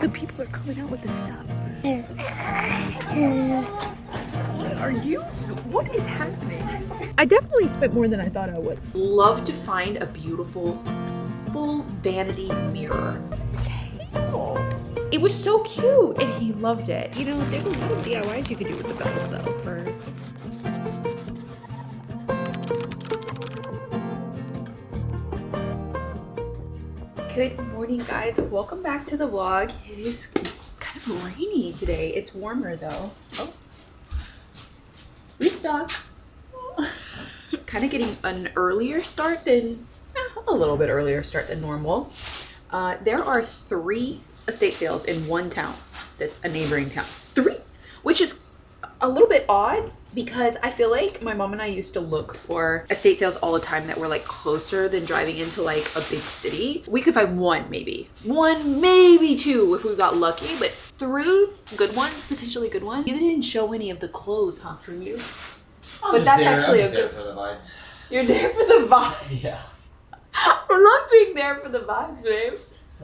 The people are coming out with the stuff. Are you? What is happening? I definitely spent more than I thought I would. Love to find a beautiful, full vanity mirror. It was so cute, and he loved it. You know, there's a lot of DIYs you could do with the bells, though. Good morning, guys. Welcome back to the vlog. It is kind of rainy today. It's warmer, though. Oh, restock. Kind of getting an earlier start than, a little bit earlier start than normal. There are 3 estate sales in one town that's a neighboring town. 3, which is a little bit odd because I feel like my mom and I used to look for estate sales all the time that were like closer than driving into like a big city. We could find one, maybe 2 if we got lucky, but 3 good ones, potentially good ones. You didn't show any of the clothes, huh, from you? But that's actually a good. For the vibes. You're there for the vibes. Yes. I love being there for the vibes, babe.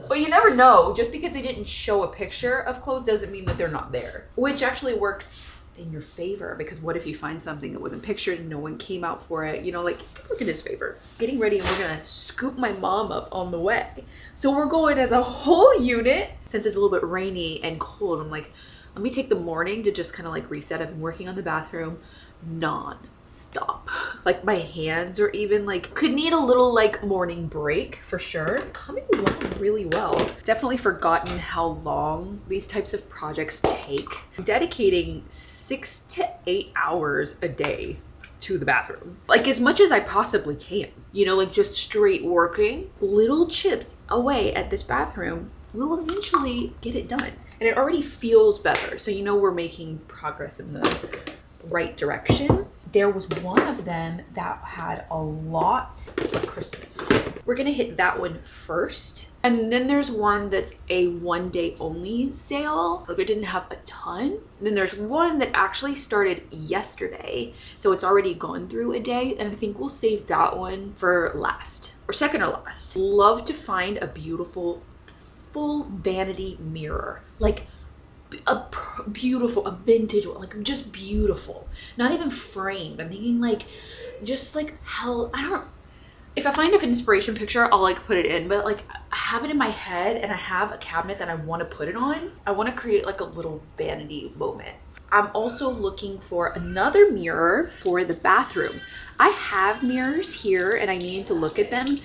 But you never know. Just because they didn't show a picture of clothes doesn't mean that they're not there. Which actually works in your favor, because what if you find something that wasn't pictured and no one came out for it? You know, like, it could work in his favor. Getting ready, and we're gonna scoop my mom up on the way. So we're going as a whole unit. Since it's a little bit rainy and cold, I'm like, let me take the morning to just kind of like reset. I've been working on the bathroom non-stop. Like my hands are even like, could need a little like morning break for sure. Coming along really well. Definitely forgotten how long these types of projects take. Dedicating 6 to 8 hours a day to the bathroom. Like as much as I possibly can. You know, like just straight working. Little chips away at this bathroom will eventually get it done. And it already feels better. So you know we're making progress in the right direction. There was one of them that had a lot of Christmas. We're gonna hit that one first. And then there's one that's a 1-day only sale. Like we didn't have a ton. And then there's one that actually started yesterday. So it's already gone through a day. And I think we'll save that one for last, or second or last. Love to find a beautiful, full vanity mirror. Like a vintage one, like just beautiful, not even framed. I'm thinking like just like hell, I don't, if I find an inspiration picture I'll like put it in, but like I have it in my head and I have a cabinet that I want to put it on. I want to create like a little vanity moment. I'm also looking for another mirror for the bathroom. I have mirrors here and I need to look at them,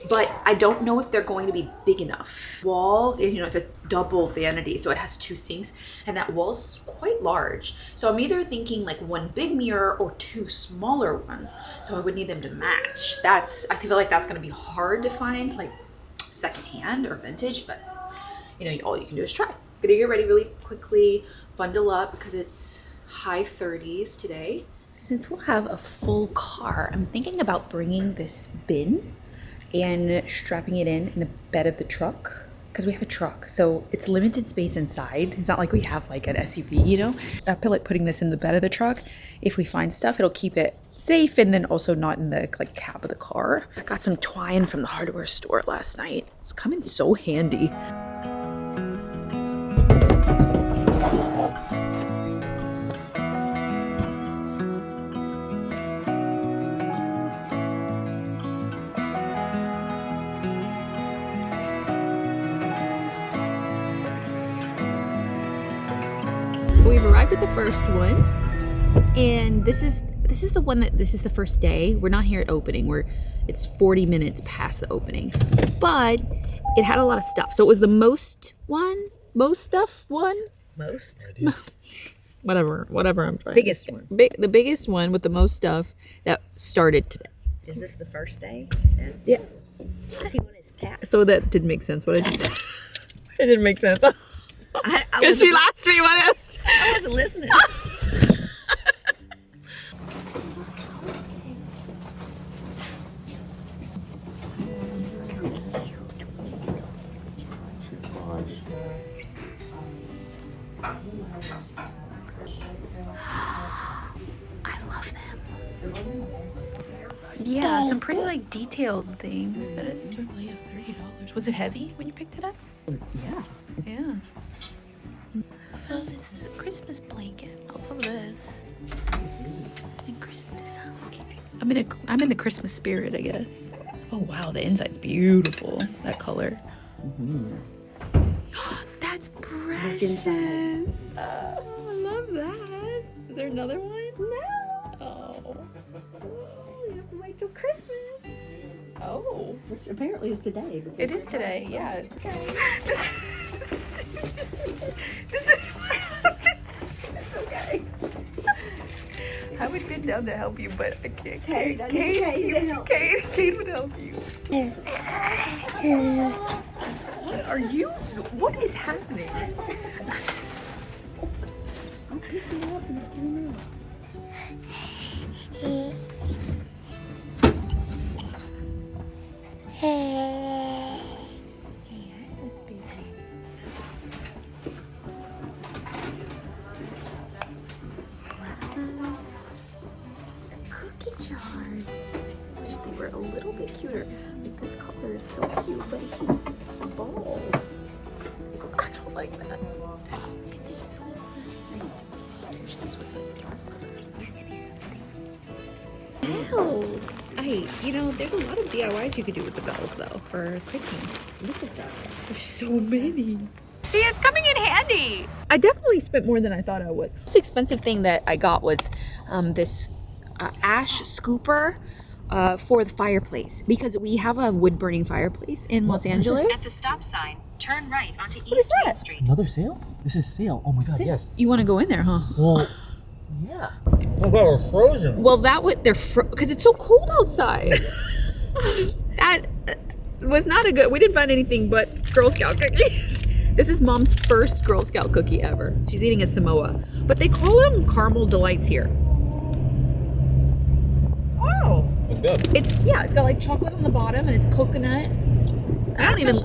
but I don't know if they're going to be big enough. Wall, you know, it's a double vanity, so it has 2 sinks, and that wall's quite large. So I'm either thinking like 1 big mirror or 2 smaller ones. So I would need them to match. I feel like that's gonna be hard to find, like secondhand or vintage, but you know, all you can do is try. Gonna get ready really quickly, bundle up because it's high 30s today. Since we'll have a full car, I'm thinking about bringing this bin and strapping it in the bed of the truck, because we have a truck, so it's limited space inside. It's not like we have like an SUV, you know? I feel like putting this in the bed of the truck, if we find stuff, it'll keep it safe and then also not in the like cab of the car. I got some twine from the hardware store last night. It's coming so handy. We've arrived at the first one, and this is the one that, this is the first day. We're not here at opening. It's 40 minutes past the opening, but it had a lot of stuff. So it was the most stuff one. Whatever I'm trying. Biggest one. The biggest one with the most stuff that started today. Is this the first day, you said? Yeah. Does he want his cat? So that didn't make sense. What I just said. It didn't make sense. Because she asked me what else. I wasn't listening. I love them. Yeah, some pretty like detailed things. That is really $30. Was it heavy when you picked it up? Yeah. Yeah. Christmas blanket. I love this. And Christmas. I'm in the Christmas spirit, I guess. Oh wow, the inside's beautiful. That color. That's precious. I love that. Is there another one? No. Oh. You have to wait till Christmas. Oh. Which apparently is today. It is today, yeah. Okay. It's okay. I would get down to help you, but I can't. Kate would help you. Are you? What is happening? Cookie jars. Wish they were a little bit cuter. Like this color is so cute, but he's bald. I don't like that. Look at this sweaters. I wish this was a darker. Used to be something. Bells. There's a lot of DIYs you could do with the bells though for Christmas. Look at that. There's so many. See, it's coming in handy. I definitely spent more than I thought I was. The most expensive thing that I got was this ash scooper for the fireplace because we have a wood burning fireplace in Los Angeles. At the stop sign, turn right onto East Main Street. Another sale? This is sale. Oh my god, yes. You want to go in there, huh? Well, yeah. Oh god, we're frozen. Well, that would because it's so cold outside. That was not a good. We didn't find anything but Girl Scout cookies. This is Mom's first Girl Scout cookie ever. She's eating a Samoa, but they call them caramel delights here. Oh, It's good. it's got like chocolate on the bottom and it's coconut. I don't even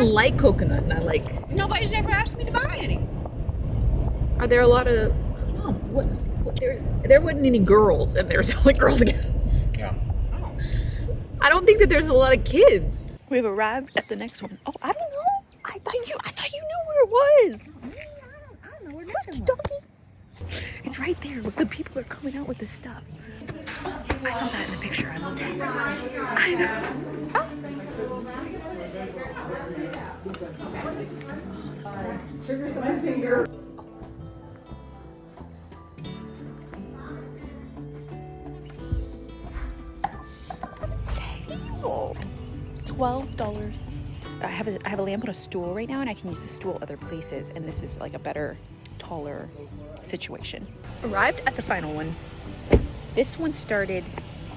like coconut, and I like. Nobody's ever asked me to buy any. Are there a lot of? Oh, what there wasn't any girls, and there's only Girl Scouts. Yeah. I don't think that there's a lot of kids. We've arrived at the next one. Oh, I don't know. I thought you knew where it was. I don't know where What's the doggy? It's right there. The people are coming out with this stuff. Oh, I saw that in the picture. I love that. I know. Table. $12. I have a lamp on a stool right now, and I can use the stool other places, and this is like a better, taller situation. Arrived at the final one. This one started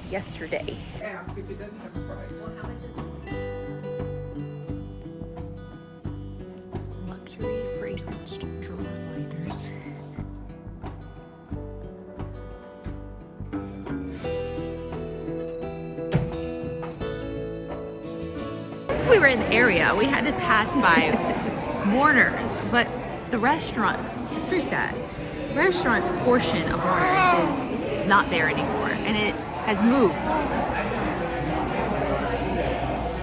yesterday. Ask if it doesn't have a price. Luxury fragranced drawer liners. Since we were in the area, we had to pass by Warner's, but the restaurant, it's very sad. The restaurant portion of Warner's is not there anymore, and it has moved.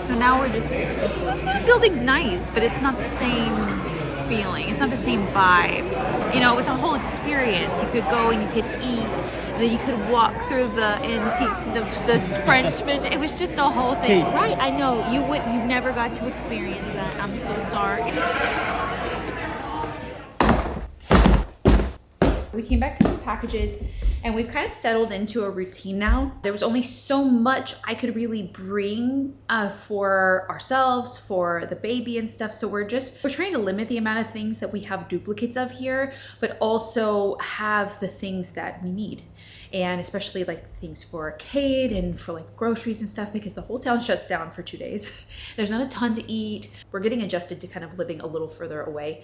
So now we're just, the building's nice, but it's not the same feeling. It's not the same vibe. You know, it was a whole experience. You could go and you could eat, and then you could walk through the French. It was just a whole thing. Kate. Right, I know. You never got to experience that. I'm so sorry. We came back to some packages, and we've kind of settled into a routine now. There was only so much I could really bring for ourselves, for the baby and stuff. So we're trying to limit the amount of things that we have duplicates of here, but also have the things that we need. And especially like things for Kate and for like groceries and stuff, because the whole town shuts down for 2 days. There's not a ton to eat. We're getting adjusted to kind of living a little further away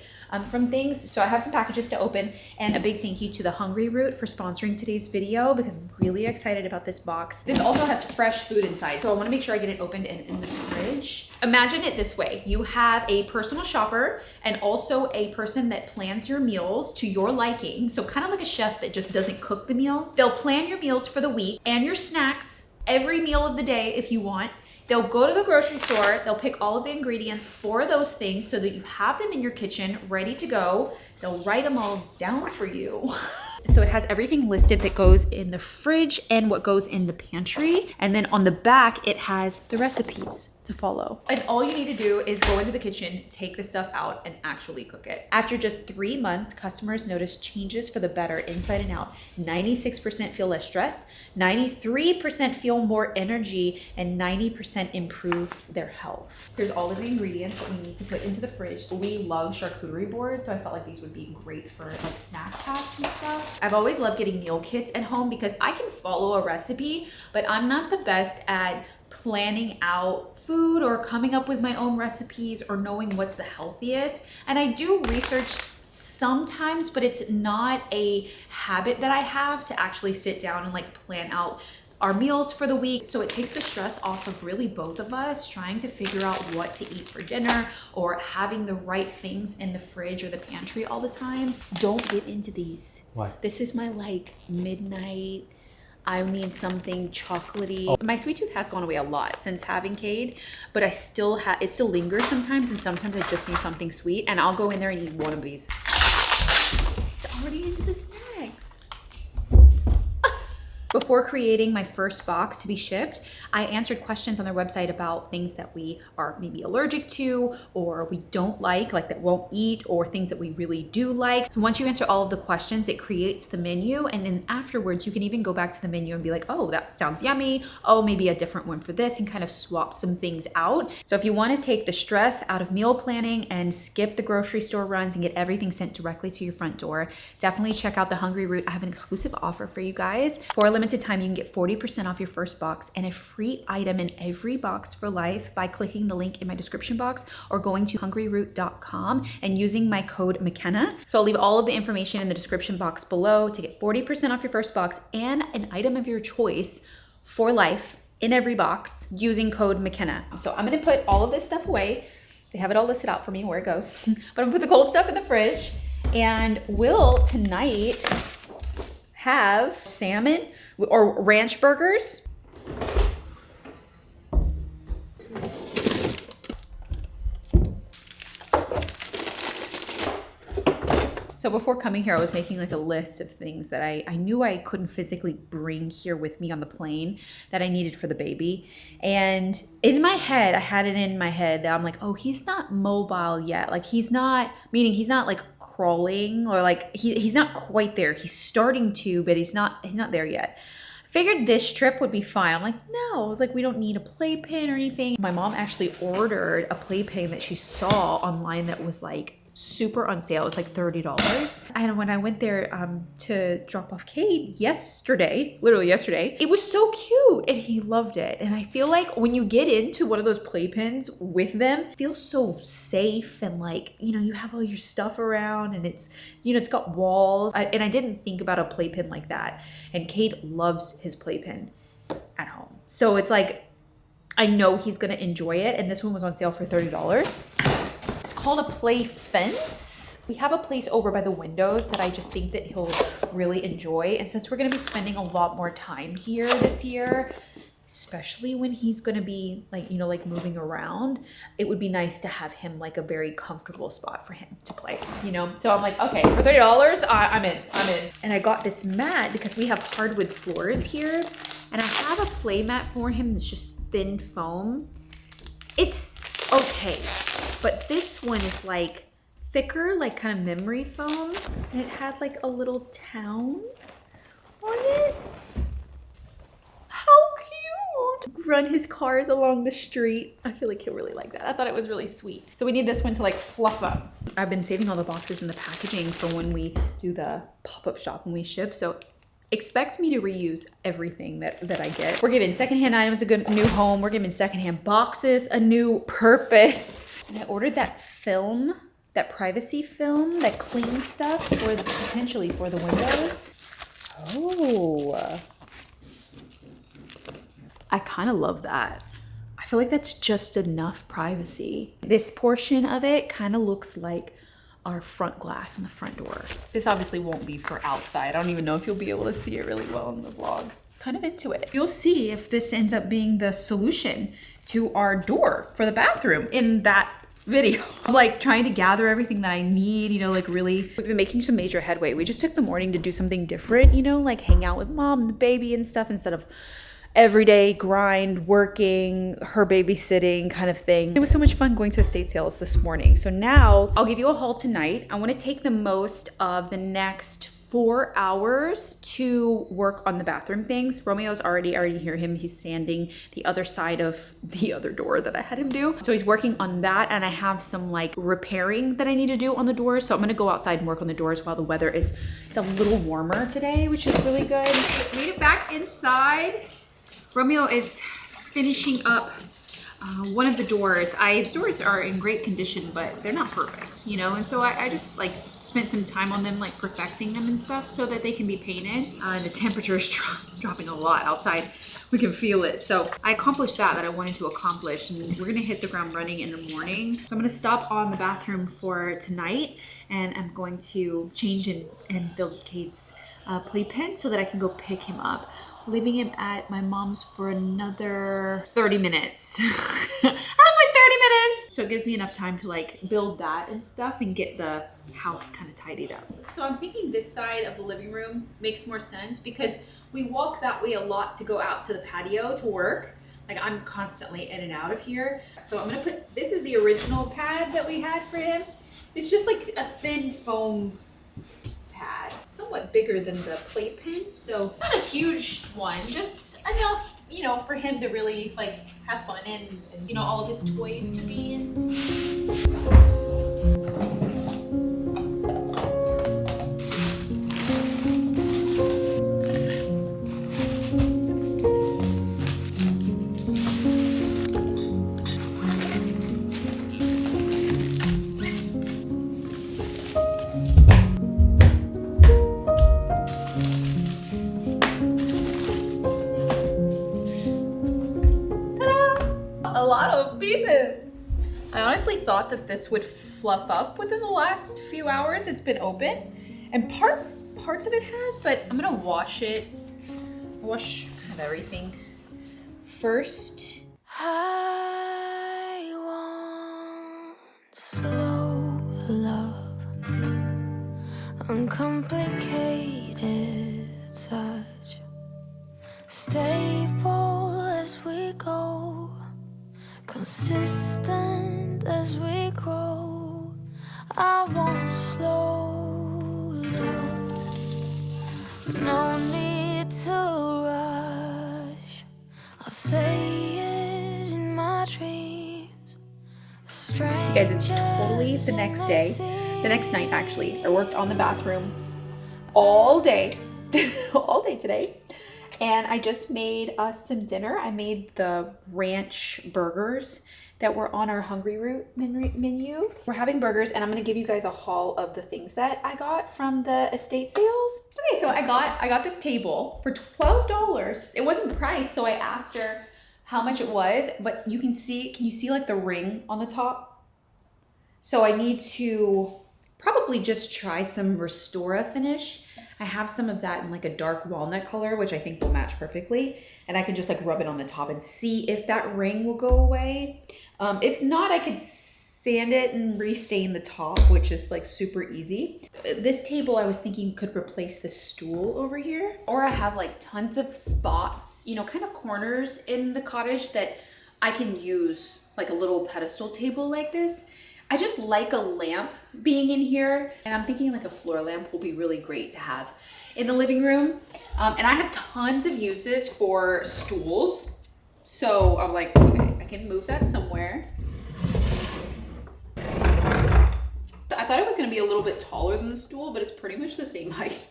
from things. So I have some packages to open, and a big thank you to the Hungryroot for sponsoring today's video, because I'm really excited about this box. This also has fresh food inside, so I wanna make sure I get it opened and in the fridge. Imagine it this way. You have a personal shopper and also a person that plans your meals to your liking. So kind of like a chef that just doesn't cook the meals. They'll plan your meals for the week and your snacks every meal of the day if you want. They'll go to the grocery store, they'll pick all of the ingredients for those things so that you have them in your kitchen ready to go. They'll write them all down for you. So it has everything listed that goes in the fridge and what goes in the pantry. And then on the back, it has the recipes to follow. And all you need to do is go into the kitchen, take the stuff out, and actually cook it. After just 3 months, customers notice changes for the better inside and out. 96% feel less stressed, 93% feel more energy, and 90% improve their health. Here's all of the ingredients that we need to put into the fridge. We love charcuterie boards, so I felt like these would be great for like snack packs and stuff. I've always loved getting meal kits at home because I can follow a recipe, but I'm not the best at planning out food or coming up with my own recipes or knowing what's the healthiest. And I do research sometimes, but it's not a habit that I have to actually sit down and like plan out our meals for the week. So it takes the stress off of really both of us trying to figure out what to eat for dinner or having the right things in the fridge or the pantry all the time. Don't get into these. Why? This is my like midnight, I need something chocolatey. Oh. My sweet tooth has gone away a lot since having Cade, but I still it still lingers sometimes, and sometimes I just need something sweet, and I'll go in there and eat one of these. It's already into the snacks. Before creating my first box to be shipped, I answered questions on their website about things that we are maybe allergic to or we don't like that won't eat, or things that we really do like. So once you answer all of the questions, it creates the menu, and then afterwards you can even go back to the menu and be like, oh, that sounds yummy. Oh, maybe a different one for this, and kind of swap some things out. So if you want to take the stress out of meal planning and skip the grocery store runs and get everything sent directly to your front door, definitely check out the Hungryroot. I have an exclusive offer for you guys. For a limited time, you can get 40% off your first box and a free item in every box for life by clicking the link in my description box or going to hungryroot.com and using my code MaCenna. So I'll leave all of the information in the description box below to get 40% off your first box and an item of your choice for life in every box using code MaCenna. So I'm gonna put all of this stuff away. They have it all listed out for me where it goes. But I'm gonna put the cold stuff in the fridge, and we'll tonight have salmon or ranch burgers. So before coming here, I was making like a list of things that I knew I couldn't physically bring here with me on the plane that I needed for the baby. And in my head, I had it in my head that I'm like, oh, he's not mobile yet. Like he's not, meaning he's not like crawling, or like he's not quite there. He's starting to, but he's not there yet. Figured this trip would be fine. I'm like, no, I was like, we don't need a playpen or anything. My mom actually ordered a playpen that she saw online that was like super on sale. It was like $30. And when I went there to drop off Cade yesterday, literally yesterday, it was so cute and he loved it. And I feel like when you get into one of those playpens with them, it feels so safe, and like, you know, you have all your stuff around, and it's, you know, it's got walls. And I didn't think about a playpen like that. And Cade loves his playpen at home. So it's like, I know he's gonna enjoy it. And this one was on sale for $30. Called a play fence. We have a place over by the windows that I just think that he'll really enjoy. And since we're going to be spending a lot more time here this year, especially when he's going to be like, you know, like moving around, it would be nice to have him like a very comfortable spot for him to play, you know? So I'm like, okay, for $30, I'm in. And I got this mat because we have hardwood floors here. And I have a play mat for him that's just thin foam. It's okay. But this one is like thicker, like kind of memory foam. And it had like a little town on it. How cute. Run his cars along the street. I feel like he'll really like that. I thought it was really sweet. So we need this one to like fluff up. I've been saving all the boxes and the packaging for when we do the pop-up shop when we ship. So expect me to reuse everything that I get. We're giving secondhand items a good new home. We're giving secondhand boxes a new purpose. And I ordered that film, that privacy film, that clean stuff for the, potentially for the windows. Oh, I kind of love that. I feel like that's just enough privacy. This portion of it kind of looks like our front glass on the front door. This obviously won't be for outside. I don't even know if you'll be able to see it really well in the vlog. Kind of into it. You'll see if this ends up being the solution to our door for the bathroom in that video. I'm like trying to gather everything that I need, you know, like really, we've been making some major headway. We just took the morning to do something different, you know, like hang out with mom and the baby and stuff instead of everyday grind, working, her babysitting kind of thing. It was so much fun going to estate sales this morning. So now I'll give you a haul tonight. I want to take the most of the next 4 hours to work on the bathroom things. Romeo's already hear him. He's sanding the other side of the other door that I had him do. So he's working on that, and I have some like repairing that I need to do on the doors. So I'm gonna go outside and work on the doors while the weather is, it's a little warmer today, which is really good. Made it back inside. Romeo is finishing up one of the doors. Doors are in great condition, but they're not perfect, you know? And so I just like spent some time on them, like perfecting them and stuff so that they can be painted. And the temperature is dropping a lot outside. We can feel it. So I accomplished that I wanted to accomplish, and we're gonna hit the ground running in the morning. So I'm gonna stop on the bathroom for tonight, and I'm going to change and build Kate's playpen so that I can go pick him up. Leaving him at my mom's for another 30 minutes. I'm like 30 minutes! So it gives me enough time to like build that and stuff and get the house kind of tidied up. So I'm thinking this side of the living room makes more sense because we walk that way a lot to go out to the patio to work. Like I'm constantly in and out of here. So I'm gonna put, this is the original pad that we had for him. It's just like a thin foam pad, somewhat bigger than the playpen, so not a huge one, just enough, you know, for him to really like have fun and you know, all of his toys to be in. I honestly thought that this would fluff up within the last few hours it's been open, and parts of it has, but I'm gonna wash it. Wash kind of everything first. I want slow love, uncomplicated touch, stable as we go, consistent as we grow. I want slow love, no need to rush. I'll say it in my dreams. Guys, it's totally the next day, the next night actually. I worked on the bathroom all day, all day today. And I just made us some dinner. I made the ranch burgers that were on our Hungryroot menu. We're having burgers, and I'm gonna give you guys a haul of the things that I got from the estate sales. Okay, so I got this table for $12. It wasn't priced, so I asked her how much it was, but you can you see like the ring on the top? So I need to probably just try some Restora finish. I have some of that in like a dark walnut color, which I think will match perfectly. And I can just like rub it on the top and see if that ring will go away. If not, I could sand it and restain the top, which is like super easy. This table I was thinking could replace this stool over here. Or I have like tons of spots, you know, kind of corners in the cottage that I can use like a little pedestal table like this. I just like a lamp being in here, and I'm thinking like a floor lamp will be really great to have in the living room. And I have tons of uses for stools. So I'm like, okay, I can move that somewhere. I thought it was gonna be a little bit taller than the stool, but it's pretty much the same height.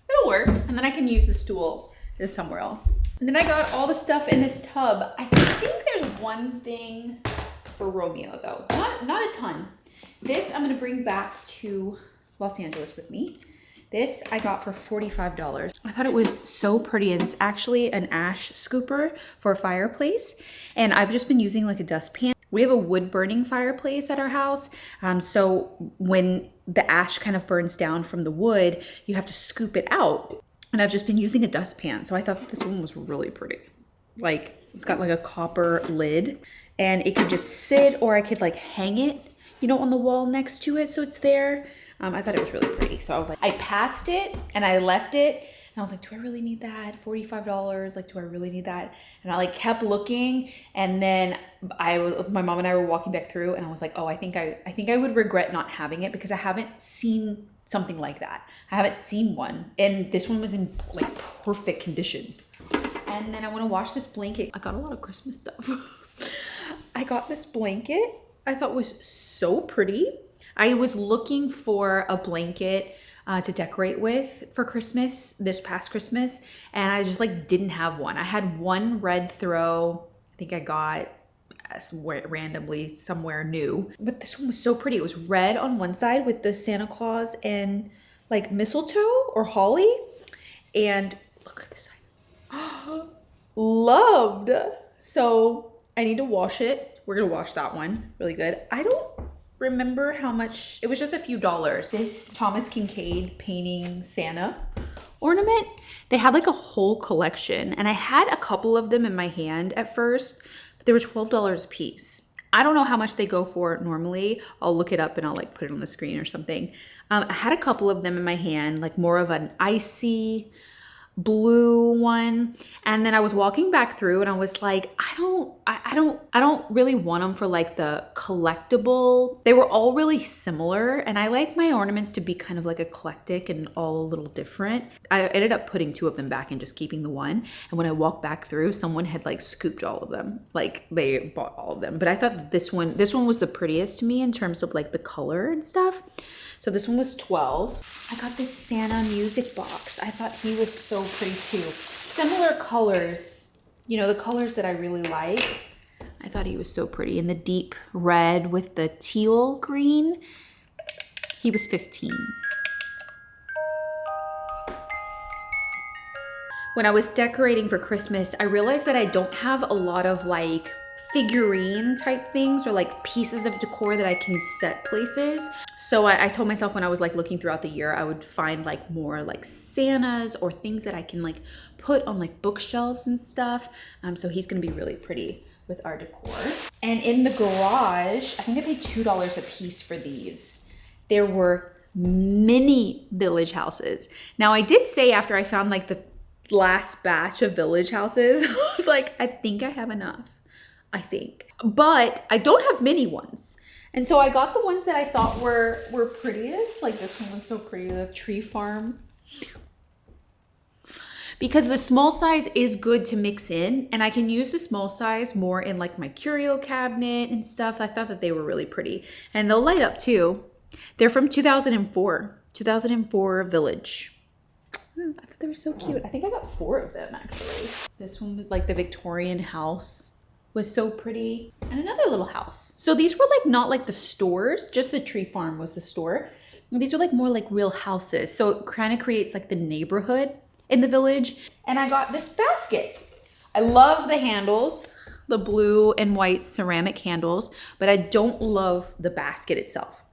It'll work. And then I can use the stool somewhere else. And then I got all the stuff in this tub. I think there's one thing for Romeo though, not a ton. This I'm gonna bring back to Los Angeles with me. This I got for $45. I thought it was so pretty, and it's actually an ash scooper for a fireplace. And I've just been using like a dustpan. We have a wood burning fireplace at our house. So when the ash kind of burns down from the wood, you have to scoop it out. And I've just been using a dustpan. So I thought that this one was really pretty. Like, It's got like a copper lid, and it could just sit, or I could like hang it, you know, on the wall next to it so it's there. I thought it was really pretty. So I was like, I passed it and I left it. And I was like, do I really need that? $45, like, do I really need that? And I like kept looking, and then my mom and I were walking back through, and I was like, oh, I think I would regret not having it, because I haven't seen something like that. I haven't seen one, and this one was in like perfect condition. And then I want to wash this blanket. I got a lot of Christmas stuff. I got this blanket I thought was so pretty. I was looking for a blanket to decorate with for Christmas, this past Christmas, and I just like didn't have one. I had one red throw. I think I got randomly somewhere new, but this one was so pretty. It was red on one side with the Santa Claus and like mistletoe or holly, and look at this side. Loved. So I need to wash it. We're gonna wash that one really good. I don't remember how much. It was just a few dollars. This Thomas Kincaid painting Santa ornament, they had like a whole collection, and I had a couple of them in my hand at first, but they were $12 a piece. I don't know how much they go for normally. I'll look it up and I'll like put it on the screen or something. I had a couple of them in my hand, like more of an icy blue one, and then I was walking back through and I was like, I don't really want them for like the collectible. They were all really similar, and I like my ornaments to be kind of like eclectic and all a little different. I ended up putting two of them back and just keeping the one, and when I walked back through, someone had like scooped all of them, like they bought all of them. But I thought this one was the prettiest to me in terms of like the color and stuff. So this one was $12. I got this Santa music box. I thought he was so pretty too. Similar colors, you know, the colors that I really like. I thought he was so pretty. In the deep red with the teal green. He was $15. When I was decorating for Christmas, I realized that I don't have a lot of like figurine type things or like pieces of decor that I can set places. So I told myself when I was like looking throughout the year, I would find like more like Santas or things that I can like put on like bookshelves and stuff. So he's gonna be really pretty with our decor. And in the garage, I think I paid $2 a piece for these. There were mini village houses. Now I did say after I found like the last batch of village houses, I was like, I think I have enough. I think. But I don't have mini ones. And so I got the ones that I thought were prettiest. Like this one was so pretty, the tree farm. Because the small size is good to mix in, and I can use the small size more in like my curio cabinet and stuff. I thought that they were really pretty. And they'll light up too. They're from 2004 Village. I thought they were so cute. I think I got 4 of them actually. This one was like the Victorian house. Was so pretty. And another little house. So these were like not like the stores, just the tree farm was the store. And these are like more like real houses. So it kind of creates like the neighborhood in the village. And I got this basket. I love the handles, the blue and white ceramic handles, but I don't love the basket itself.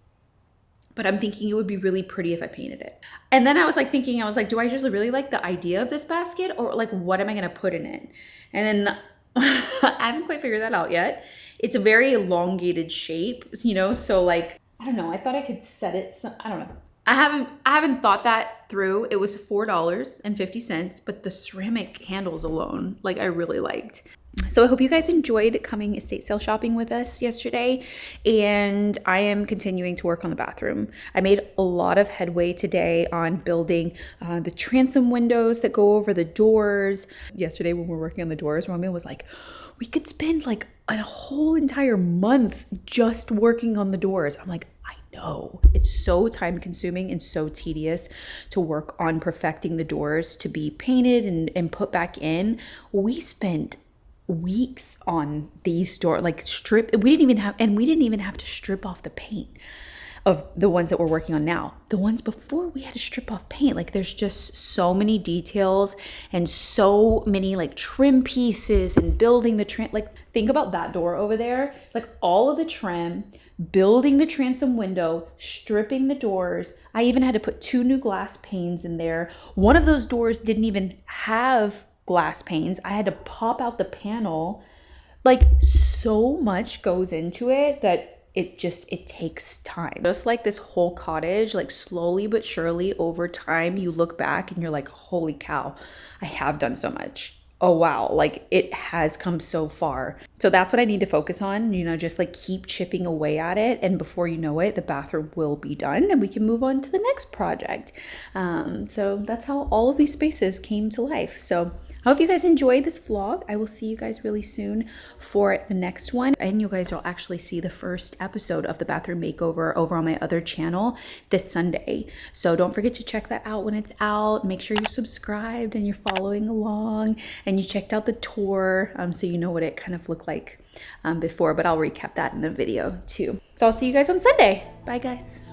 But I'm thinking it would be really pretty if I painted it. And then I was like thinking, do I just really like the idea of this basket, or like what am I gonna put in it? And then I haven't quite figured that out yet. It's a very elongated shape, you know, so like, I don't know. I thought I could set it. I don't know. I haven't thought that through. It was $4.50, but the ceramic handles alone, like I really liked. So I hope you guys enjoyed coming estate sale shopping with us yesterday, and I am continuing to work on the bathroom. I made a lot of headway today on building the transom windows that go over the doors. Yesterday when we were working on the doors, Romeo was like, we could spend like a whole entire month just working on the doors. I'm like, I know. It's so time consuming and so tedious to work on perfecting the doors to be painted and put back in. We spent weeks on these doors, like we didn't even have to strip off the paint of the ones that we're working on now. The ones before, we had to strip off paint. Like there's just so many details and so many like trim pieces and building the trim. Like think about that door over there, like all of the trim, building the transom window, stripping the doors. I even had to put 2 new glass panes in there. One of those doors didn't even have glass panes. I had to pop out the panel. Like, so much goes into it that it takes time. Just like this whole cottage, like slowly but surely over time, you look back and you're like, holy cow, I have done so much. Oh wow, like it has come so far. So that's what I need to focus on, you know, just like keep chipping away at it. And before you know it, the bathroom will be done and we can move on to the next project. So that's how all of these spaces came to life. So I hope you guys enjoyed this vlog. I will see you guys really soon for the next one. And you guys will actually see the first episode of the bathroom makeover over on my other channel this Sunday. So don't forget to check that out when it's out. Make sure you're subscribed and you're following along and you checked out the tour so you know what it kind of looked like before, but I'll recap that in the video too. So I'll see you guys on Sunday. Bye guys.